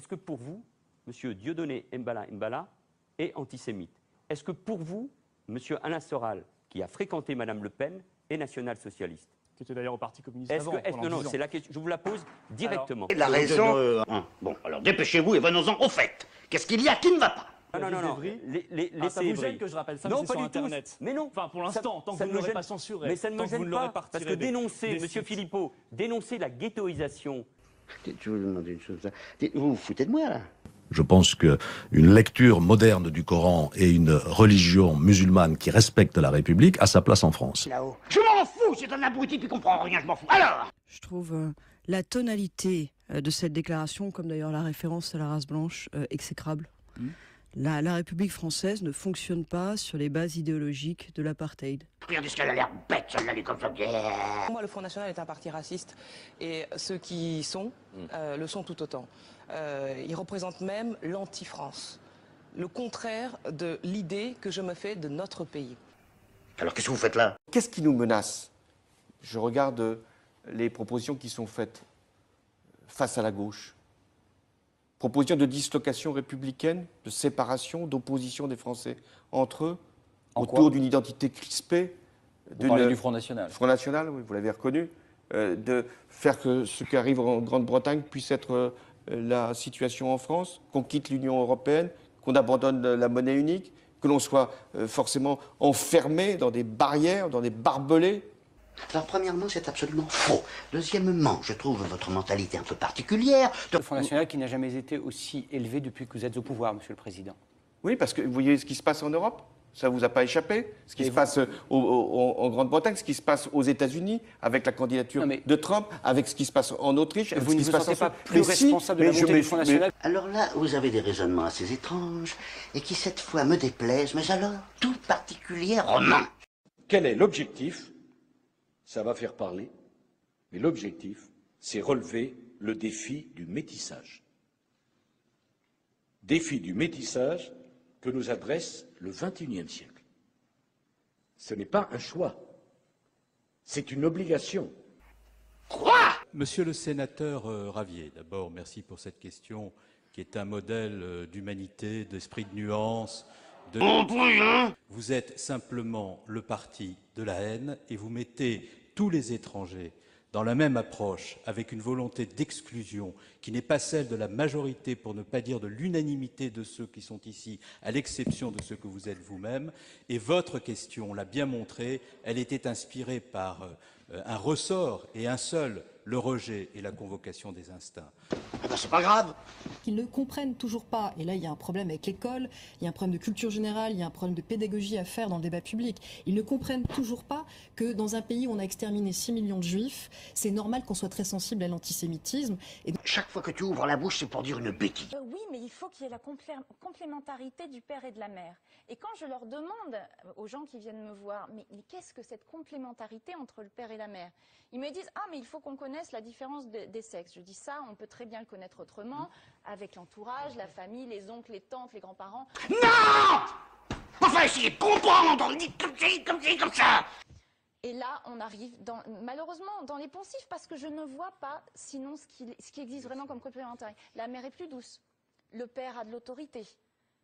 est-ce que pour vous, M. Dieudonné Mbala est antisémite? Est-ce que pour vous, M. Alain Soral, qui a fréquenté Mme Le Pen, est national-socialiste? Qui était d'ailleurs au Parti communiste avant. Non, c'est la question. Je vous la pose directement. La raison. Bon, alors dépêchez-vous et venons-en au fait. Qu'est-ce qu'il y a qui ne va pas? Non. Ça vous gêne que je rappelle ça, mais c'est sur Internet. Mais non. Enfin, pour l'instant, tant que vous ne l'aurez pas censuré. Mais ça ne me gêne pas, parce que dénoncer, M. Philippot, dénoncer la ghettoisation... Je vais vous demander une chose. Vous vous foutez de moi, là? Je pense qu'une lecture moderne du Coran et une religion musulmane qui respecte la République a sa place en France. Là-haut. Je m'en fous, c'est un abruti qui comprend rien, je m'en fous. Alors? Je trouve la tonalité de cette déclaration, comme d'ailleurs la référence à la race blanche, exécrable. La République française ne fonctionne pas sur les bases idéologiques de l'apartheid. Regardez ce qu'elle a l'air bête, celle-là, elle est comme ça. Pour moi, le Front National est un parti raciste et ceux qui y sont le sont tout autant. Ils représentent même l'anti-France, le contraire de l'idée que je me fais de notre pays. Alors qu'est-ce que vous faites là? Qu'est-ce qui nous menace? Je regarde les propositions qui sont faites face à la gauche. Proposition de dislocation républicaine, de séparation, d'opposition des Français entre eux, autour d'une identité crispée. Vous parlez du Front National. Front National, oui, vous l'avez reconnu. De faire que ce qui arrive en Grande-Bretagne puisse être la situation en France, qu'on quitte l'Union européenne, qu'on abandonne la monnaie unique, que l'on soit forcément enfermé dans des barrières, dans des barbelés. Alors, premièrement, c'est absolument faux. Deuxièmement, je trouve votre mentalité un peu particulière. Le Front National qui n'a jamais été aussi élevé depuis que vous êtes au pouvoir, Monsieur le Président. Oui, parce que vous voyez ce qui se passe en Europe. Ça ne vous a pas échappé? Ce qui se passe en Grande-Bretagne, ce qui se passe aux États-Unis, avec la candidature de Trump, avec ce qui se passe en Autriche. Vous ne vous sentez pas plus responsable de la montée du Front National? Alors là, vous avez des raisonnements assez étranges, et qui cette fois me déplaisent, mais alors, tout particulièrement. Quel est l'objectif? Ça va faire parler, mais l'objectif, c'est relever le défi du métissage. Défi du métissage que nous adresse le XXIe siècle. Ce n'est pas un choix, c'est une obligation. Quoi? Monsieur le sénateur Ravier, d'abord, merci pour cette question qui est un modèle d'humanité, d'esprit de nuance. Vous êtes simplement le parti de la haine et vous mettez tous les étrangers dans la même approche, avec une volonté d'exclusion qui n'est pas celle de la majorité, pour ne pas dire de l'unanimité de ceux qui sont ici, à l'exception de ceux que vous êtes vous-même. Et votre question l'a bien montré, elle était inspirée par un ressort et un seul, le rejet et la convocation des instincts. Ah ben c'est pas grave. Ils ne comprennent toujours pas, et là il y a un problème avec l'école, il y a un problème de culture générale, il y a un problème de pédagogie à faire dans le débat public. Ils ne comprennent toujours pas que dans un pays où on a exterminé 6 millions de juifs, c'est normal qu'on soit très sensible à l'antisémitisme. Et donc... Chaque fois que tu ouvres la bouche, c'est pour dire une bêtise. Oui, mais il faut qu'il y ait la complémentarité du père et de la mère. Et quand je leur demande, aux gens qui viennent me voir, mais qu'est-ce que cette complémentarité entre le père et la mère? Ils me disent, ah mais il faut qu'on connaisse la différence des sexes. Je dis ça, on peut très bien le connaître autrement, avec l'entourage, la famille, les oncles, les tantes, les grands-parents. Non! Enfin, essayez de comprendre, on dit comme ça. Et là, on arrive, malheureusement, dans les poncifs, parce que je ne vois pas, sinon, ce qui existe vraiment comme complémentarité. La mère est plus douce, le père a de l'autorité.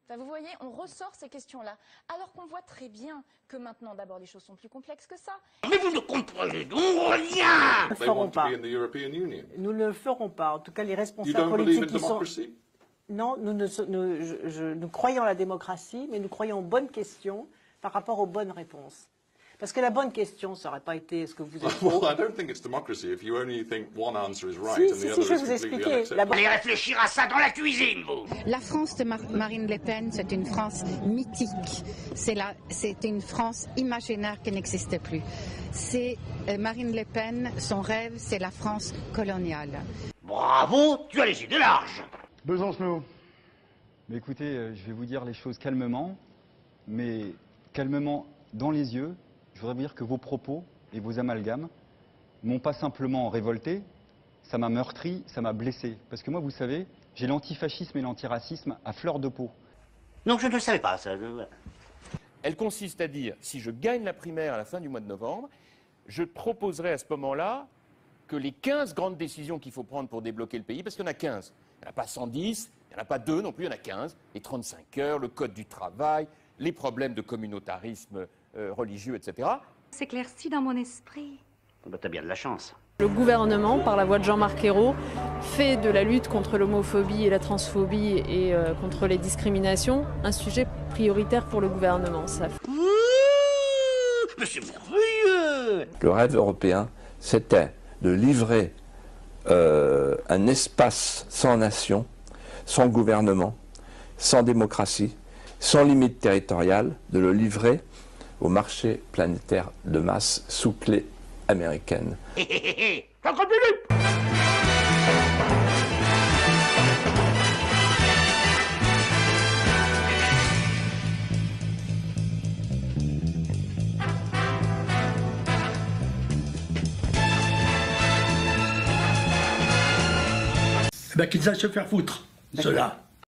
Enfin, vous voyez, on ressort ces questions-là, alors qu'on voit très bien que maintenant, d'abord, les choses sont plus complexes que ça. Mais vous ne comprenez donc rien! Nous ne le ferons pas. Nous ne le ferons pas. En tout cas, les responsables politiques qui sont... Non, nous croyons en la démocratie, mais nous croyons aux bonnes questions par rapport aux bonnes réponses. Parce que la bonne question, ça n'aurait pas été est-ce que vous êtes Well, I don't think it's democracy if you only think one answer is right and the other is completely unacceptable. Allez réfléchir à ça dans la cuisine, vous. La France de Marine Le Pen, c'est une France mythique. C'est une France imaginaire qui n'existe plus. C'est Marine Le Pen, son rêve, c'est la France coloniale. Bravo, tu as les idées larges. Besancenot. Mais écoutez, je vais vous dire les choses calmement, mais calmement dans les yeux. Je voudrais vous dire que vos propos et vos amalgames m'ont pas simplement révolté, ça m'a meurtri, ça m'a blessé. Parce que moi, vous savez, j'ai l'antifascisme et l'antiracisme à fleur de peau. Non, je ne le savais pas, ça. Elle consiste à dire, si je gagne la primaire à la fin du mois de novembre, je proposerai à ce moment-là que les 15 grandes décisions qu'il faut prendre pour débloquer le pays, parce qu'il y en a 15, Il n'y en a pas 110, il n'y en a pas 2 non plus, il y en a 15. Les 35 heures, le code du travail, les problèmes de communautarisme religieux, etc. S'éclaircit dans mon esprit. Bah, t'as bien de la chance. Le gouvernement, par la voix de Jean-Marc Ayrault, fait de la lutte contre l'homophobie et la transphobie et contre les discriminations un sujet prioritaire pour le gouvernement. Ça. Mais c'est merveilleux! Le rêve européen, c'était de livrer un espace sans nation, sans gouvernement, sans démocratie, sans limite territoriale, de le livrer au marché planétaire de masse sous clé américaine. Ben, qu'ils aillent se faire foutre, ceux-là.